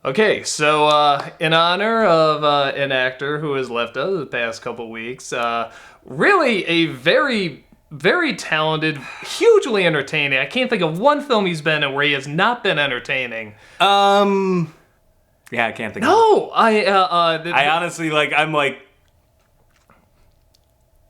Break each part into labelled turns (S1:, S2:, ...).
S1: Okay, so in honor of an actor who has left us the past couple weeks, really a very, very talented, hugely entertaining. I can't think of one film he's been in where he has not been entertaining.
S2: Yeah, I can't think of it.
S1: No,
S2: I honestly, I'm like,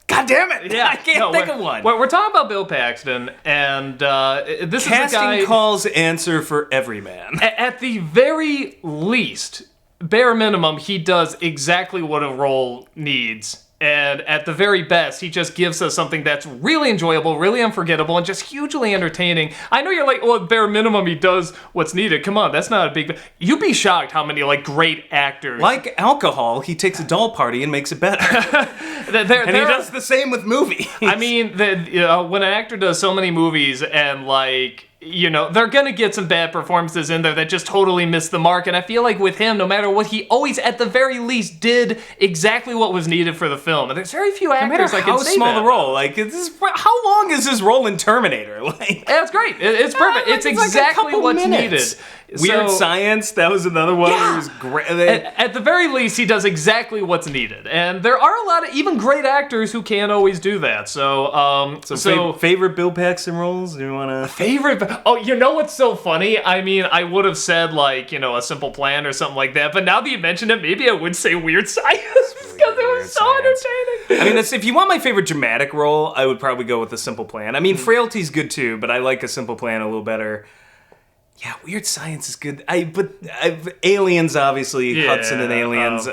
S2: God damn it!
S1: Yeah,
S2: I can't think of one.
S1: We're talking about Bill Paxton, and this is a guy...
S2: Casting calls answer for every man.
S1: At the very least, bare minimum, he does exactly what a role needs. And at the very best, he just gives us something that's really enjoyable, really unforgettable, and just hugely entertaining. I know you're like, well, at bare minimum, he does what's needed. Come on, that's not a big... You'd be shocked how many, great actors...
S2: Like alcohol, he takes a doll party and makes it better. And he does the same with movies.
S1: I mean, when an actor does so many movies and, they're going to get some bad performances in there that just totally miss the mark. And I feel like with him, no matter what, he always, at the very least, did exactly what was needed for the film. And there's very few actors that can say that.
S2: How small the role. How long is his role in Terminator?
S1: That's great. It's perfect. It's exactly what's needed.
S2: Weird Science, that was another one.
S1: Yeah.
S2: It was great.
S1: At the very least, he does exactly what's needed. And there are a lot of even great actors who can't always do that. So
S2: favorite Bill Paxton roles? Do you want to...
S1: Favorite... Oh, you know what's so funny? I mean, I would have said, A Simple Plan or something like that. But now that you mentioned it, maybe I would say Weird Science because it was so entertaining.
S2: I mean, if you want my favorite dramatic role, I would probably go with A Simple Plan. I mean, Frailty's good too, but I like A Simple Plan a little better. Yeah, Weird Science is good. Aliens, obviously.
S1: Yeah,
S2: Hudson and Aliens.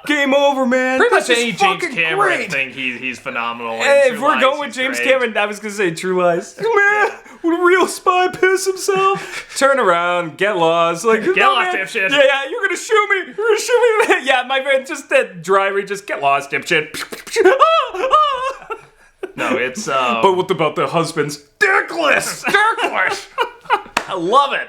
S2: Game over, man.
S1: Pretty
S2: This
S1: much
S2: is
S1: any James
S2: fucking
S1: Cameron
S2: great.
S1: thing, he's phenomenal.
S2: Hey, if we're going with James Cameron, I was going to say True Lies. Man, would a real spy piss himself? Turn around, get lost. Get
S1: lost, dipshit.
S2: Yeah, you're going to shoot me. You're going to shoot me. Yeah, my friend, just that driver, just get lost, dipshit.
S1: No, it's...
S2: But what about the husbands? Dickless!
S1: Dickless! I love it.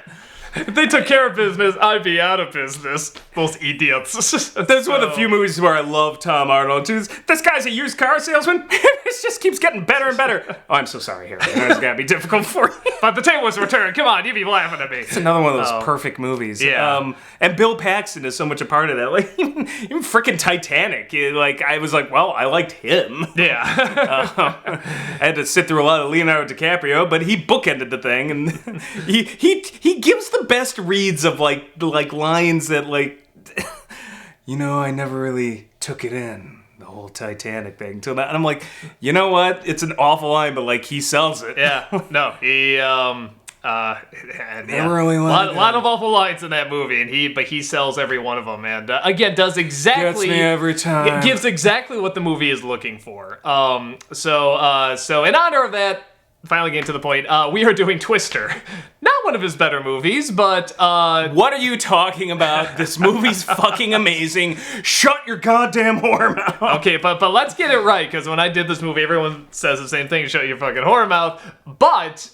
S1: If they took care of business, I'd be out of business. Those idiots.
S2: That's one of the few movies where I love Tom Arnold, too. This guy's a used car salesman. It just keeps getting better and better. Oh, I'm so sorry, Harry. It's gotta be difficult for you.
S1: But the table was returned. Come on, you'd be laughing at me.
S2: It's another one of those perfect movies.
S1: Yeah.
S2: And Bill Paxton is so much a part of that. Even freaking Titanic. I was like, well, I liked him.
S1: Yeah.
S2: I had to sit through a lot of Leonardo DiCaprio, but he bookended the thing, and he gives the best reads of lines that I never really took it in, the whole Titanic thing till now. And I'm like, you know what? It's an awful line, but he sells it.
S1: Yeah. No, he
S2: Never really liked
S1: a lot of awful lines in that movie, and he sells every one of them, and again does exactly
S2: gets me every time.
S1: It gives exactly what the movie is looking for. So in honor of that, finally getting to the point, we are doing Twister. Not one of his better movies, but...
S2: What are you talking about? This movie's fucking amazing. Shut your goddamn whore mouth.
S1: Okay, but let's get it right, because when I did this movie, everyone says the same thing, shut your fucking whore mouth. But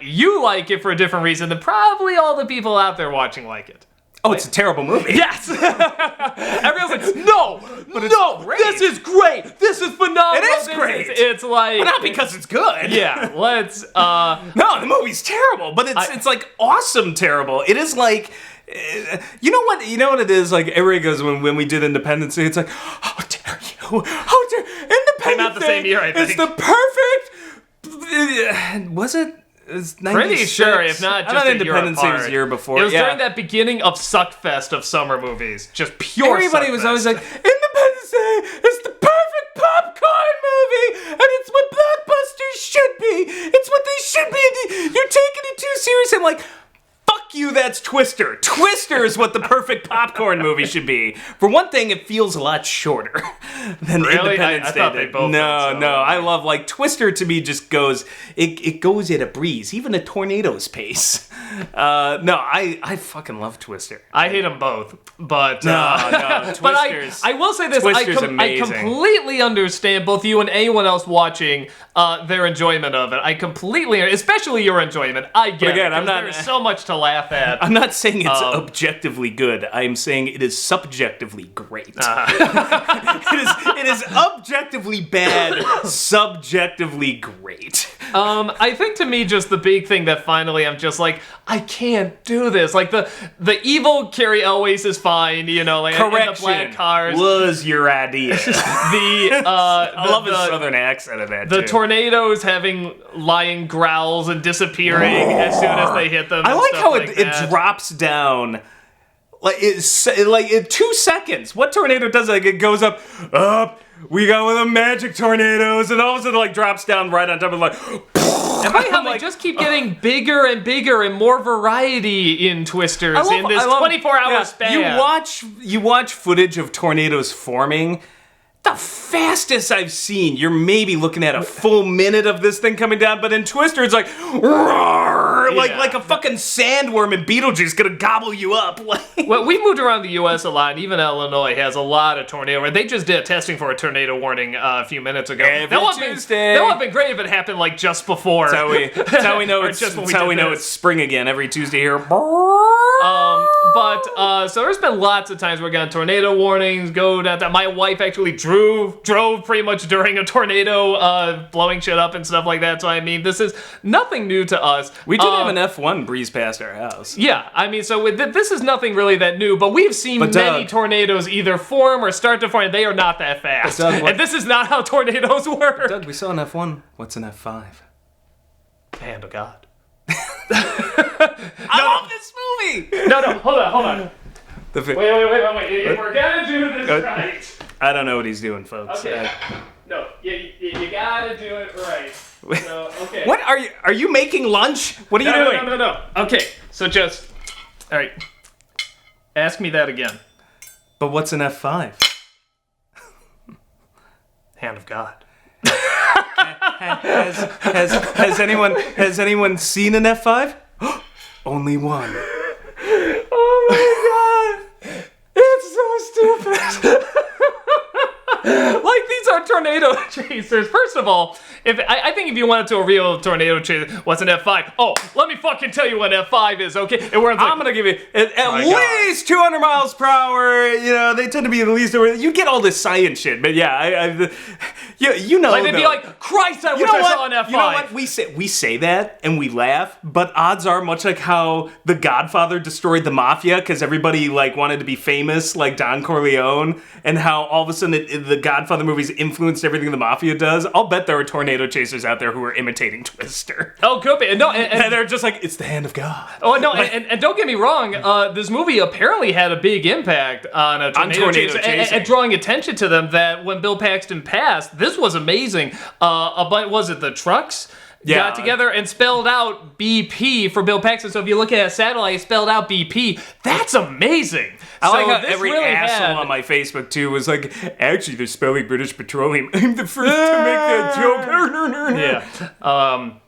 S1: you like it for a different reason than probably all the people out there watching like it.
S2: Oh, it's a terrible movie.
S1: Yes! Everyone's like, no, this is great. This is phenomenal.
S2: It is great.
S1: It's like...
S2: But not because it's good.
S1: Yeah, let's...
S2: No, the movie's terrible, but it's awesome terrible. It is you know what it is? Everybody goes, when we did Independence Day, it's like, how dare you? How dare... Independence
S1: Came out the same year, I think.
S2: It's the perfect... Was it? It's
S1: pretty sure, if not just a year apart.
S2: Independence Day was a year before.
S1: It was during that beginning of Suckfest of summer movies. Just pure
S2: Everybody
S1: Suckfest.
S2: was always like, Independence Day is the perfect popcorn movie, and it's what blockbusters should be. It's what they should be. And you're taking it too serious. I'm like, fuck you, that's Twister. Twister is what the perfect popcorn movie should be. For one thing, it feels a lot shorter than Independence Day.
S1: I thought they both
S2: No, I love, Twister to me just goes, it goes at a breeze, even a tornado's pace. I fucking love Twister.
S1: I hate them both, but...
S2: No,
S1: but I will say this, I completely understand both you and anyone else watching their enjoyment of it. I completely, especially your enjoyment, I get
S2: again,
S1: it. There's so much to laugh at.
S2: I'm not saying it's objectively good. I'm saying it is subjectively great. It is objectively bad, subjectively great.
S1: I think to me, just the big thing that finally I'm just like, I can't do this. Like the evil Carrie Elwes is fine, you know, like in the black cars.
S3: Was your idea?
S1: I
S3: love his southern accent in that.
S1: The tornadoes having lying growls and disappearing as soon as they hit them.
S3: I like how it
S1: that.
S3: drops down. Like in 2 seconds. What tornado does it? It goes up. We got one of the magic tornadoes, and all of a sudden, like, drops down right on top of, like.
S1: And funny how they just keep getting bigger and bigger and more variety in Twisters in this 24-hour span.
S3: You watch footage of tornadoes forming. The fastest I've seen, you're maybe looking at a full minute of this thing coming down, but in Twister, it's like, roar, like a fucking sandworm in Beetlejuice gonna gobble you up.
S1: Well, we moved around the U.S. a lot, and even Illinois has a lot of tornado. They just did testing for a tornado warning a few minutes ago.
S3: That would
S1: have been great if it happened like just before.
S3: That's how we know it's spring again every Tuesday here.
S1: So there's been lots of times where we got tornado warnings, go down. My wife actually drove pretty much during a tornado, blowing shit up and stuff like that. So I mean, this is nothing new to us.
S3: We did have an F1 breeze past our house.
S1: Yeah, I mean, so this is nothing really that new, but we've seen many tornadoes either form or start to form, and they are not that fast.
S3: Doug,
S1: and this is not how tornadoes work.
S3: Doug, we saw an F1. What's an F5?
S1: Hand of God.
S3: I love this movie!
S1: No, hold on. Wait. If we're gonna do this right.
S3: I don't know what he's doing, folks.
S1: Okay. No, you gotta do it right. So, okay.
S3: What are you making lunch? What are you doing?
S1: No. Okay, so just all right. Ask me that again.
S3: But what's an F5?
S1: Hand of God.
S3: Has anyone seen an F5? Only one.
S1: Oh my God! It's so stupid. Like, these are tornado chasers. First of all, I think if you wanted to a real tornado chaser, what's an F5? Oh, let me fucking tell you what an F5 is, okay?
S3: I'm gonna give you at least 200 miles per hour. You know, they tend to be at least. You get all this science shit, but yeah, you know.
S1: Like, they'd be like, Christ, I wish I saw an F5.
S3: You know what? We say that and we laugh, but odds are much like how The Godfather destroyed the mafia because everybody like wanted to be famous, like Don Corleone, and how all of a sudden the Godfather movies influenced everything the mafia does. I'll bet there are tornado chasers out there who are imitating Twister.
S1: Oh, could be. No, and
S3: they're just like, it's the hand of God.
S1: Oh, no, and don't get me wrong, this movie apparently had a big impact on a tornado chaser. And drawing attention to them that when Bill Paxton passed, this was amazing. Was it the trucks? Got together and spelled out BP for Bill Paxton. So if you look at a satellite, spelled out BP. That's amazing.
S3: I like how every asshole on my Facebook too was like, actually, they're spelling British Petroleum. I'm the first to make that joke.
S1: Yeah.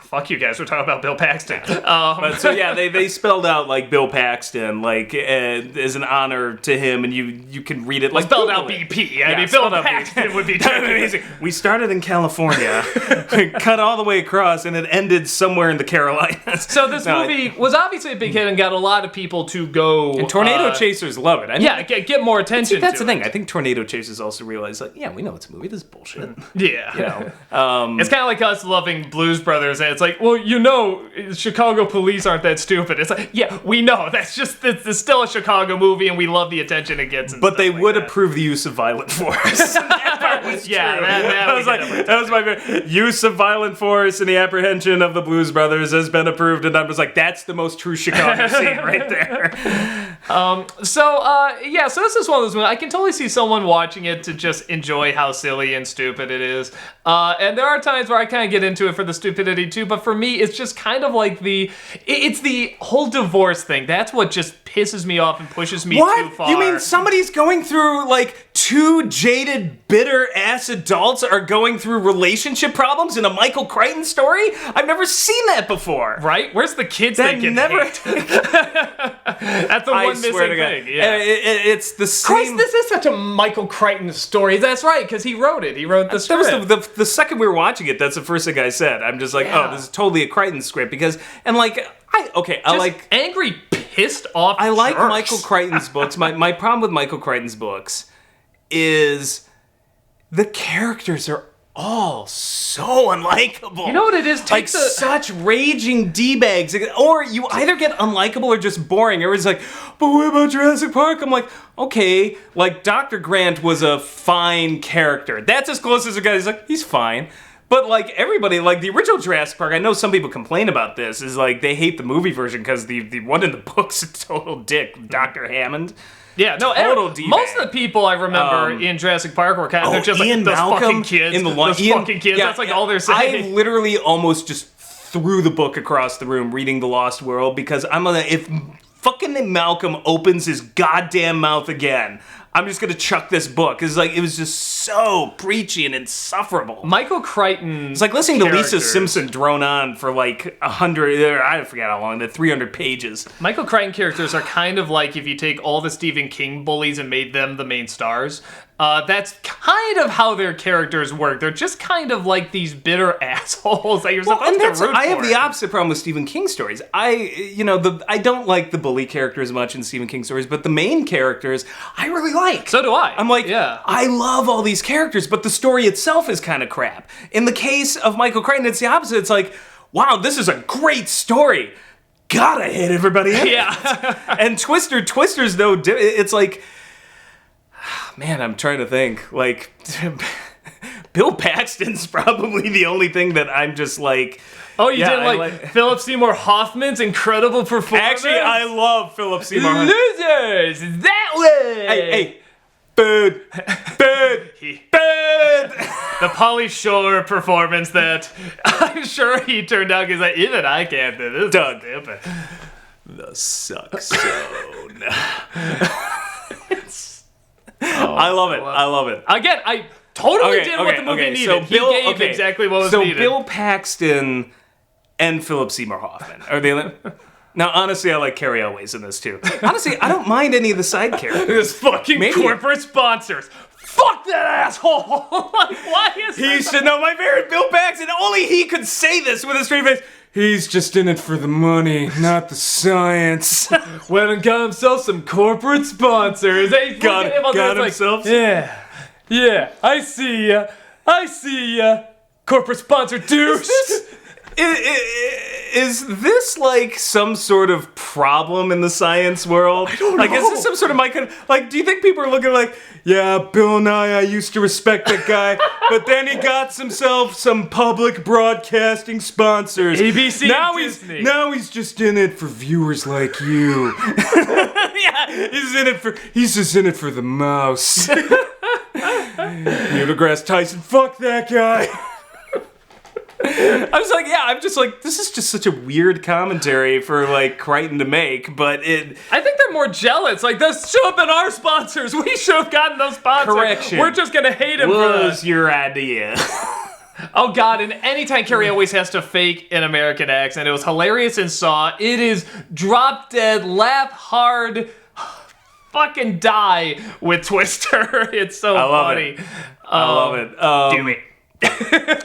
S1: Fuck you guys, we're talking about Bill Paxton.
S3: But so yeah, they spelled out like Bill Paxton, like as an honor to him, and you can read it like
S1: spelled out BP. I mean, Bill Paxton would be
S3: amazing. We started in California, cut all the way across, and it ended somewhere in the Carolinas.
S1: So this movie was obviously a big hit and got a lot of people to go.
S3: And tornado chasers love it. I mean,
S1: get more attention.
S3: See, that's the thing. I think tornado chasers also realize, like, yeah, we know it's a movie. This is bullshit.
S1: Yeah,
S3: you know,
S1: it's kind of like us loving Blues Brothers. And it's like, well, you know, Chicago police aren't that stupid. It's like, yeah, we know. That's just, it's still a Chicago movie, and we love the attention it gets.
S3: But they would approve the use of violent force. That part was true. That was my favorite. Use of violent force in the apprehension of the Blues Brothers has been approved, and I was like, that's the most true Chicago scene right there.
S1: So this is one of those movies. I can totally see someone watching it to just enjoy how silly and stupid it is. And there are times where I kind of get into it for the stupidity too, but for me, it's just kind of like it's the whole divorce thing. That's what just pisses me off and pushes me too far.
S3: You mean somebody's going through, like, two jaded, bitter-ass adults are going through relationship problems in a Michael Crichton story? I've never seen that before.
S1: Right? Where's the kids that get hate? That's the one missing thing. Yeah.
S3: It's the same...
S1: Christ, this is such a Michael Crichton story. That's right, because he wrote it. He wrote the script.
S3: That was the second we were watching it, that's the first thing I said. I'm just like, oh, this is totally a Crichton script, because... And, like, I like...
S1: angry, pissed off
S3: I like
S1: jerks.
S3: Michael Crichton's books. My problem with Michael Crichton's books is the characters are all so unlikable.
S1: You know what it is?
S3: Like such raging D-bags. Or you either get unlikable or just boring. Everyone's like, but what about Jurassic Park? I'm like, okay. Like, Dr. Grant was a fine character. That's as close as a guy. He's like, he's fine. But, like, everybody, like, the original Jurassic Park, I know some people complain about this, is, like, they hate the movie version because the one in the book's a total dick, Dr. Hammond.
S1: Yeah, no, most of the people I remember in Jurassic Park were kind of, they're just
S3: Ian
S1: like, those
S3: Malcolm
S1: fucking kids,
S3: in the one,
S1: those fucking kids, that's like all they're saying.
S3: I literally almost just threw the book across the room reading The Lost World because if fucking Malcolm opens his goddamn mouth again, I'm just gonna chuck this book. It's like, it was just so preachy and insufferable.
S1: Michael Crichton.
S3: It's like listening to Lisa Simpson drone on for like 100, I forget how long, 300 pages.
S1: Michael Crichton characters are kind of like if you take all the Stephen King bullies and made them the main stars. That's kind of how their characters work. They're just kind of like these bitter assholes that you're supposed to root for.
S3: I have the opposite problem with Stephen King stories. I don't like the bully characters much in Stephen King stories, but the main characters I really like.
S1: So do I.
S3: I'm like,
S1: yeah.
S3: I love all these characters, but the story itself is kind of crap. In the case of Michael Crichton, it's the opposite. It's like, wow, this is a great story. Gotta hate everybody in it.
S1: Yeah.
S3: And Twister's though, it's like, man, I'm trying to think. Like, Bill Paxton's probably the only thing that I'm just like...
S1: Oh, you didn't like Philip Seymour Hoffman's incredible performance?
S3: Actually, I love Philip Seymour.
S1: Losers! That way!
S3: Hey, Bird!
S1: The Pauly Shore performance that I'm sure he turned out because like, even I can't do this.
S3: Doug.
S1: Stupid.
S3: The suck zone. I love it.
S1: Again, I totally did what the movie needed.
S3: So
S1: he gave exactly what was needed.
S3: So Bill Paxton and Philip Seymour Hoffman. Are they... Now, honestly, I like Carrie Elways in this, too. Honestly, I don't mind any of the side characters.
S1: This fucking corporate sponsors. Fuck that asshole! Why is
S3: he should know my favorite Bill Paxton. Only he could say this with a straight face. He's just in it for the money, not the science.
S1: Went and got himself some corporate sponsors. They
S3: got himself.
S1: Like, yeah, I see ya. Corporate sponsor douche.
S3: Is this like some sort of problem in the science world?
S1: I don't know.
S3: Like, is this some sort of like, do you think people are looking like, yeah, Bill Nye, I used to respect that guy, but then he got himself some public broadcasting sponsors.
S1: ABC
S3: now
S1: Disney.
S3: He's just in it for viewers like you. Yeah, he's just in it for the mouse. Neil deGrasse Tyson, fuck that guy. I was like, I'm just like, this is just such a weird commentary for like Crichton to make, but
S1: I think they're more jealous. Like, this should have been our sponsors. We should have gotten those sponsors.
S3: Correction.
S1: We're just gonna hate him
S3: was your idea.
S1: Oh god, and anytime Carrie always has to fake an American accent, it was hilarious in Saw. It is drop dead, laugh hard, fucking die with Twister. It's so funny.
S3: I love it.
S1: Do it.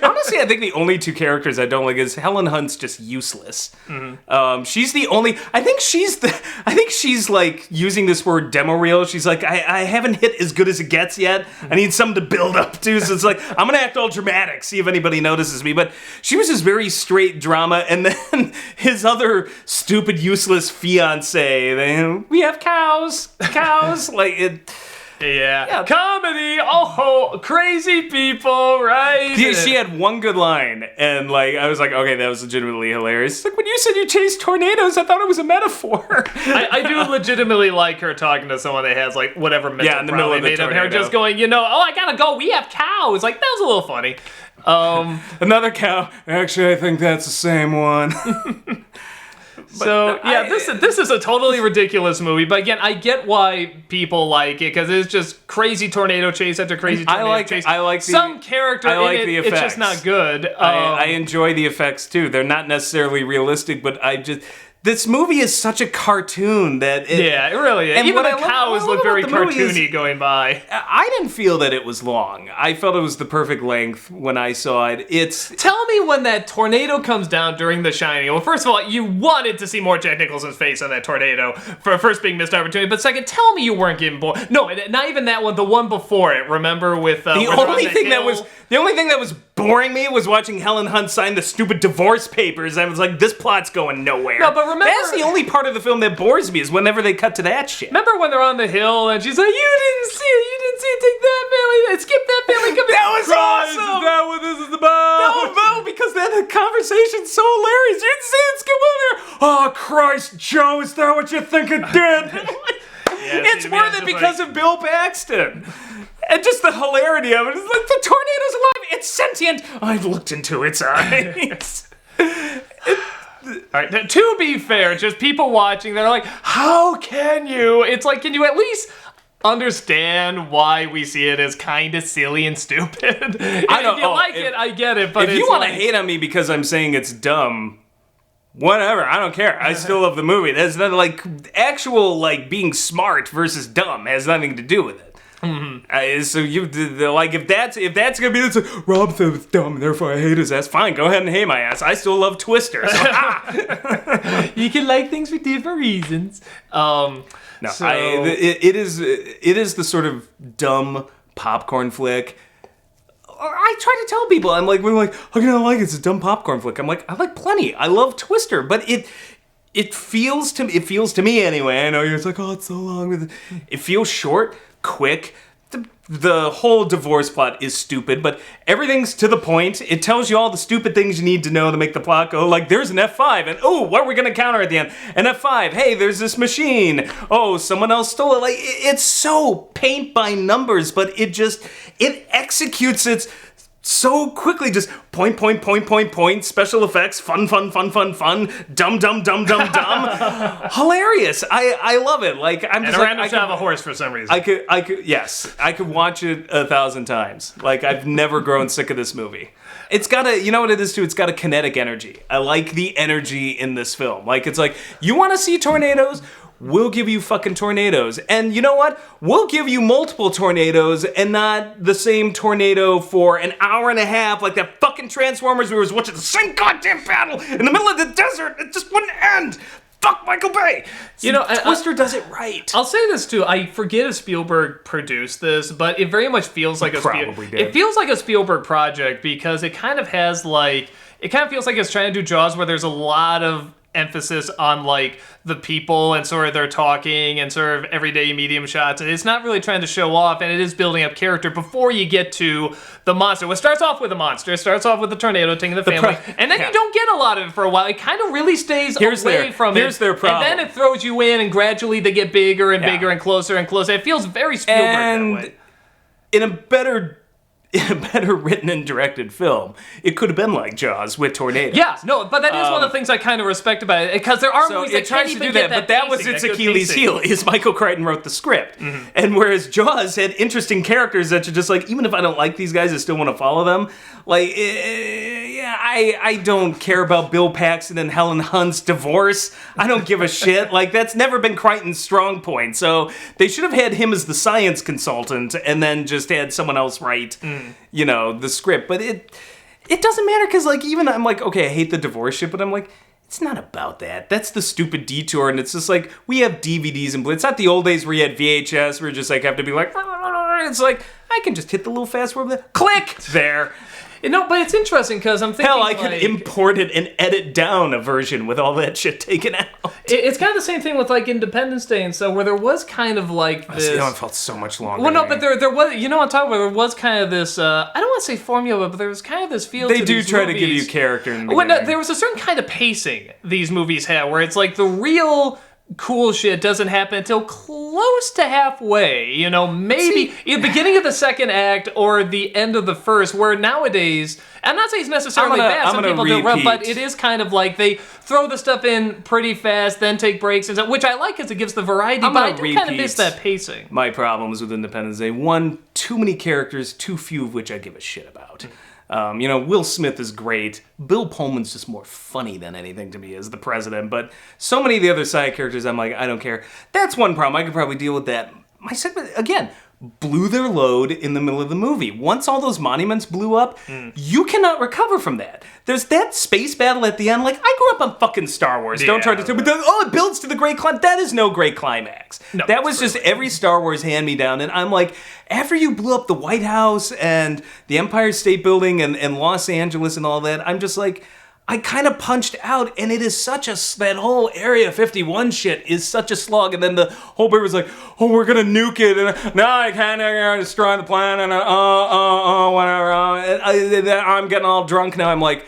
S3: Honestly, I think the only two characters I don't like is Helen Hunt's just useless. Mm-hmm. She's the only. I think she's like using this word demo reel. She's like, I haven't hit as good as it gets yet. I need something to build up to. So it's like, I'm gonna act all dramatic, see if anybody notices me. But she was this very straight drama, and then his other stupid, useless fiance. We have cows, like it.
S1: Yeah. Comedy, crazy people, right?
S3: She had one good line, and like I was like, okay, that was legitimately hilarious. It's like, when you said you chased tornadoes, I thought it was a metaphor.
S1: I do legitimately like her talking to someone that has like whatever mental
S3: in the middle of the
S1: made of her
S3: tornado.
S1: just going, I gotta go, we have cows. Like, that was a little funny.
S3: Another cow. Actually, I think that's the same one.
S1: This is a totally ridiculous movie, but again, I get why people like it, because it's just crazy tornado chase after crazy tornado chase.
S3: I like
S1: some character in it,
S3: the
S1: it's just
S3: effects.
S1: not good.
S3: I enjoy the effects too. They're not necessarily realistic, but this movie is such a cartoon that
S1: Yeah, it really is.
S3: And
S1: Even
S3: what
S1: the
S3: I
S1: cows
S3: love
S1: look very
S3: about the movie is-
S1: cartoony going by.
S3: I didn't feel that it was long. I felt it was the perfect length when I saw it.
S1: Tell me when that tornado comes down during The Shining. Well, first of all, you wanted to see more Jack Nicholson's face on that tornado, for first being missed opportunity, but second, tell me you weren't getting bored. No, not even that one, the one before it, remember, with
S3: the only thing that was boring me was watching Helen Hunt sign the stupid divorce papers. I was like, this plot's going nowhere.
S1: No, but remember-
S3: that's the only part of the film that bores me is whenever they cut to that shit.
S1: Remember when they're on the hill and she's like, you didn't see it, take that family, skip that family, come
S3: That was
S1: Christ,
S3: awesome!
S1: Is that what this is about?
S3: No, because that conversation's so hilarious. You didn't see it, skip over there. Oh, Christ, Joe, is that what you think it did? It's worth it because of Bill Paxton. And just the hilarity of it. It's like, the tornado's alive. It's sentient. I've looked into its eyes.
S1: All right, to be fair, just people watching, they're like, how can you? It's like, can you at least understand why we see it as kind of silly and stupid?
S3: I don't
S1: If you like it, I get it, but
S3: if you want to hate on me because I'm saying it's dumb, whatever, I don't care. I still love the movie. That's not like actual like being smart versus dumb has nothing to do with it. So like if that's gonna be this, Rob said it's dumb and therefore I hate his ass. Fine, go ahead and hate my ass. I still love Twister. So,
S1: you can like things for different reasons.
S3: No,
S1: So-
S3: it is the sort of dumb popcorn flick. I try to tell people, we're like, how can I like it? It's a dumb popcorn flick. I'm like, I like plenty. I love Twister, but it feels to me anyway. I know you're like, oh, it's so long. It feels short, quick. The whole divorce plot is stupid, but everything's to the point. It tells you all the stupid things you need to know to make the plot go. Like, there's an F5, and oh, what are we gonna counter at the end? An F5. Hey, there's this machine. Oh, someone else stole it. Like, it's so paint by numbers, but it executes it so quickly. Just point, special effects, fun, dumb. Hilarious. I love it. Like, I'm
S1: And
S3: just
S1: a
S3: like,
S1: random shot of a horse for some reason.
S3: I could watch it 1,000 times. Like, I've never grown sick of this movie. It's got you know what it is too? It's got a kinetic energy. I like the energy in this film. Like, it's like, you want to see tornadoes? We'll give you fucking tornadoes. And you know what? We'll give you multiple tornadoes and not the same tornado for an hour and a half like that fucking Transformers we was watching the same goddamn battle in the middle of the desert. It just wouldn't end. Fuck Michael Bay.
S1: You know,
S3: Twister does it right.
S1: I'll say this too. I forget if Spielberg produced this, but it very much feels like
S3: It
S1: feels like a Spielberg project because it kind of feels like it's trying to do Jaws where there's a lot of emphasis on like the people and sort of their talking and sort of everyday medium shots, and it's not really trying to show off, and it is building up character before you get to the monster. It starts off with a monster, it starts off with the tornado taking the family, and then you don't get a lot of it for a while. It kind of really stays away from it.
S3: Here's their problem.
S1: And then it throws you in, and gradually they get bigger and bigger and closer and closer. It feels very Spielberg that way.
S3: In a better written and directed film, it could have been like Jaws with tornadoes.
S1: Yeah, no, but that is one of the things I kind of respect about it, because there are movies that
S3: it tries
S1: can't
S3: to
S1: even
S3: do
S1: get
S3: that, but that was
S1: pacing,
S3: its
S1: that good
S3: Achilles
S1: pacing.
S3: heel. Is Michael Crichton wrote the script, and whereas Jaws had interesting characters that you're just like, even if I don't like these guys, I still want to follow them. Like, I don't care about Bill Paxton and Helen Hunt's divorce. I don't give a shit. Like, that's never been Crichton's strong point. So they should have had him as the science consultant, and then just had someone else write, the script. But it doesn't matter, because like, even I'm like, okay, I hate the divorce shit, but I'm like, it's not about that. That's the stupid detour, and it's just like, we have DVDs and it's not the old days where you had VHS where you just like have to be like, it's like, I can just hit the little fast forward, click, there.
S1: No, but it's interesting because I'm thinking.
S3: Hell, I could import it and edit down a version with all that shit taken out.
S1: It's kind of the same thing with like Independence Day and so, where there was kind of like this.
S3: It felt so much longer.
S1: Well, no, but there was, on top of it, there was kind of this. I don't want to say formula, but there was kind of this feel.
S3: They
S1: to
S3: do
S1: these
S3: try
S1: movies.
S3: to give you character in the
S1: Well, no,
S3: beginning.
S1: there was a certain kind of pacing these movies had, where it's like the real cool shit doesn't happen until close to halfway, maybe the beginning of the second act or the end of the first, where nowadays, I'm not saying it's necessarily bad, some people do it well, but it is kind of like they throw the stuff in pretty fast, then take breaks, and stuff, which I like because it gives the variety, but I do kind of miss that pacing.
S3: My problems with Independence Day: one, too many characters, too few of which I give a shit about. Will Smith is great. Bill Pullman's just more funny than anything to me as the president. But so many of the other side characters, I'm like, I don't care. That's one problem. I could probably deal with that. My segment, again, blew their load in the middle of the movie. Once all those monuments blew up, you cannot recover from that. There's that space battle at the end. Like, I grew up on fucking Star Wars. Don't try to tell me, it builds to the great climax. That is no great climax. No, that was just every Star Wars hand-me-down. And I'm like, after you blew up the White House and the Empire State Building and Los Angeles and all that, I'm just like, I kind of punched out, and it is such that whole Area 51 shit is such a slog, and then the whole bit was like, oh, we're gonna nuke it, and now I kind of destroy the planet, and whatever, I'm getting all drunk now, I'm like,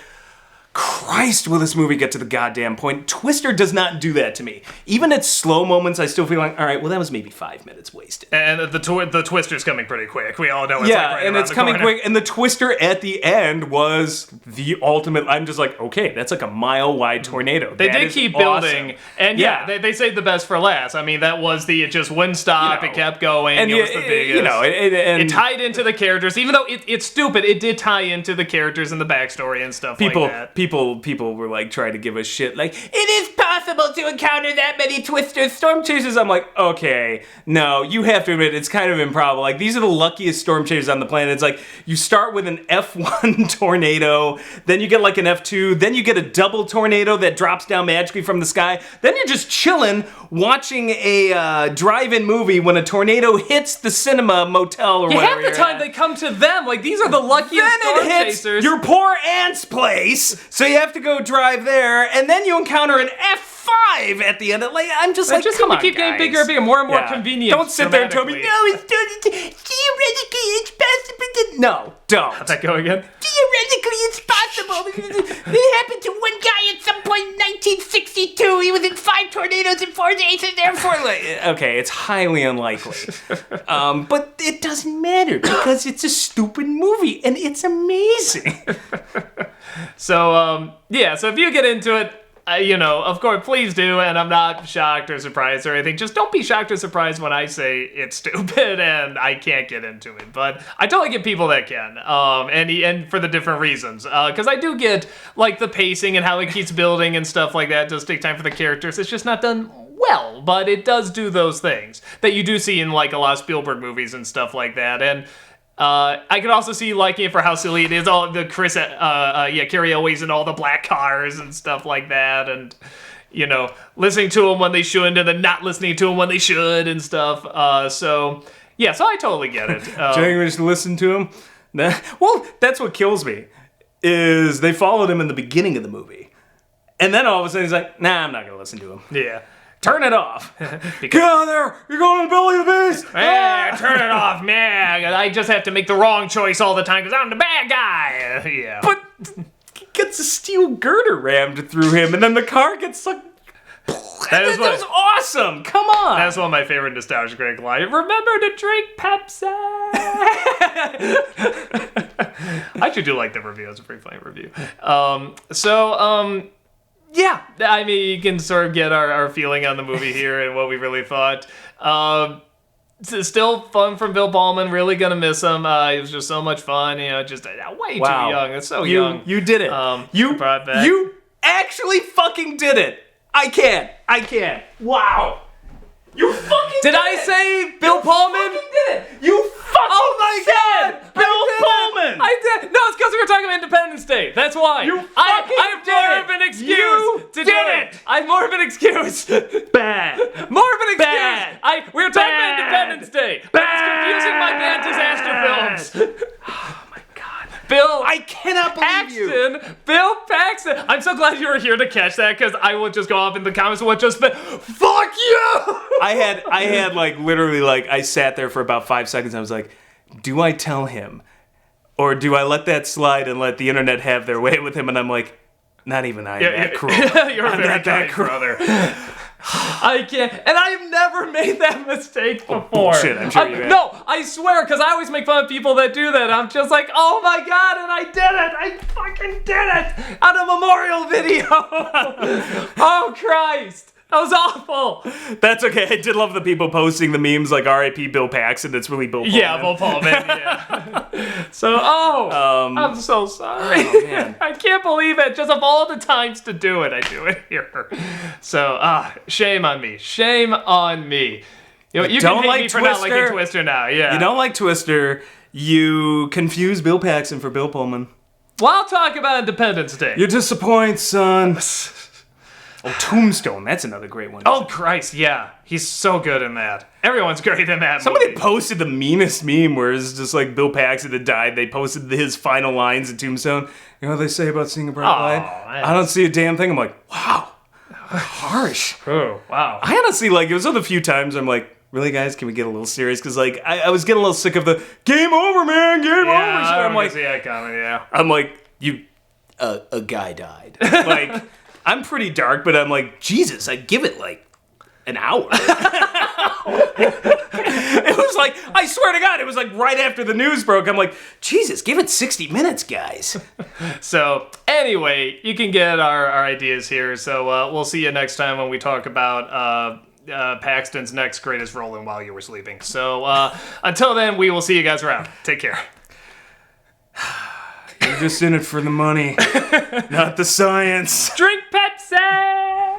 S3: Christ, will this movie get to the goddamn point? Twister does not do that to me. Even at slow moments, I still feel like, all right, well, that was maybe 5 minutes wasted.
S1: And the Twister's coming pretty quick. We all know it's
S3: and it's coming quick. And the Twister at the end was the ultimate. I'm just like, okay, that's like a mile-wide tornado.
S1: They did keep building. And they saved the best for last. I mean, that was it just wouldn't stop. It kept going. And it was the biggest. It tied into the characters. Even though it's stupid, it did tie into the characters and the backstory and stuff like that.
S3: People were like trying to give us shit like, it is possible to encounter that many Twister storm chasers. I'm like, okay, no, you have to admit it's kind of improbable. Like, these are the luckiest storm chasers on the planet. It's like you start with an F1 tornado, then you get like an F2, then you get a double tornado that drops down magically from the sky. Then you're just chilling watching a drive-in movie when a tornado hits the cinema motel or whatever.
S1: Half the time they come to them. Like, these are the luckiest storm chasers.
S3: Your poor aunt's place. So you have to go drive there, and then you encounter an F5 at the end. I'm just like, come on,
S1: keep getting bigger and bigger, more and more convenient.
S3: Don't sit there and tell me, no, it's theoretically it's possible. No, don't.
S1: How'd that go again?
S3: Theoretically, it's possible. It happened to one guy at some point in 1962. He was in 5 tornadoes in 4 days, and therefore, okay, it's highly unlikely. But it doesn't matter because it's a stupid movie, and it's amazing.
S1: So if you get into it, of course, please do, and I'm not shocked or surprised or anything. Just don't be shocked or surprised when I say it's stupid and I can't get into it. But I totally get people that can, and for the different reasons. Because I do get, like, the pacing and how it keeps building and stuff like that. It does take time for the characters. It's just not done well, but it does do those things that you do see in, like, a lot of Spielberg movies and stuff like that. And I could also see liking it for how silly it is, all the Carrie Elwes and all the black cars and stuff like that, and listening to them when they shouldn't, and then not listening to them when they should and stuff. So I totally get it.
S3: Just listen to him. Well, that's what kills me. Is they followed him in the beginning of the movie, and then all of a sudden he's like, nah, I'm not gonna listen to him.
S1: Yeah.
S3: Turn it off. Get out of there! You're going to the belly of the beast!
S1: Turn it off, man! I just have to make the wrong choice all the time because I'm the bad guy! Yeah.
S3: But he gets a steel girder rammed through him, and then the car gets sucked. That was awesome! Come on!
S1: That's one of my favorite Nostalgia Critic lines. Remember to drink Pepsi! I should do like the review. It's a pretty funny review. Yeah, I mean, you can sort of get our feeling on the movie here and what we really thought. It's still fun from Bill Pullman. Really gonna miss him. It was just so much fun. Just way too young. It's so young.
S3: You did it. You actually fucking did it. I can't. Wow. You fucking
S1: did I say Bill Pullman?
S3: You did it. You fucking
S1: oh my God,
S3: Bill Pullman.
S1: I did. No, it's because we were talking about Independence Day. That's why. I have more of an excuse to do it. I have more of an excuse.
S3: Bad.
S1: More of an excuse.
S3: Bad.
S1: We were talking about Independence Day. But it's confusing my band disaster films. Bill
S3: I cannot believe you.
S1: Bill Paxton. I'm so glad you were here to catch that because I will just go off in the comments with just fuck you.
S3: I had like literally like I sat there for about 5 seconds. I was like, do I tell him or do I let that slide and let the internet have their way with him? And I'm like, not even I am that cruel.
S1: You're a very kind brother. I can't, and I've never made that mistake before.
S3: Bullshit, I'm sure you have.
S1: No, I swear, because I always make fun of people that do that. I'm just like, oh my God, and I did it. I fucking did it on a memorial video. Oh Christ. That was awful.
S3: That's okay. I did love the people posting the memes like R.I.P. Bill Paxton. It's really Bill Pullman.
S1: Yeah, Bill Pullman. Yeah. So, I'm so sorry.
S3: Oh, man.
S1: I can't believe it. Just of all the times to do it, I do it here. So, shame on me. Shame on me. You know, you
S3: don't
S1: can hate
S3: like
S1: me for not
S3: Twister.
S1: liking Twister now. Yeah.
S3: You don't like Twister. You confuse Bill Paxton for Bill Pullman.
S1: Well, I'll talk about Independence Day.
S3: You disappoint, son. Oh, Tombstone. That's another great one.
S1: Oh, Christ, yeah. He's so good in that. Everyone's great in that
S3: Somebody
S1: movie.
S3: posted the meanest meme where it's just like Bill Paxton had died. They posted his final lines in Tombstone. You know what they say about seeing a bright light?
S1: man.
S3: I don't see a damn thing. I'm like, wow. Harsh.
S1: Oh, wow.
S3: I honestly, like, it was one of the few times I'm like, really, guys, can we get a little serious? Because, like, I was getting a little sick of the game over, man, game over. So
S1: I
S3: I'm like,
S1: see that coming, yeah.
S3: I'm like, a guy died. Like, I'm pretty dark, but I'm like, Jesus, I give it like an hour. It was like, I swear to God, it was like right after the news broke. I'm like, Jesus, give it 60 minutes, guys.
S1: So, anyway, you can get our ideas here. So, we'll see you next time when we talk about Paxton's next greatest role in While You Were Sleeping. So, until then, we will see you guys around. Take care.
S3: You're just in it for the money, not the science.
S1: Drink Pepsi!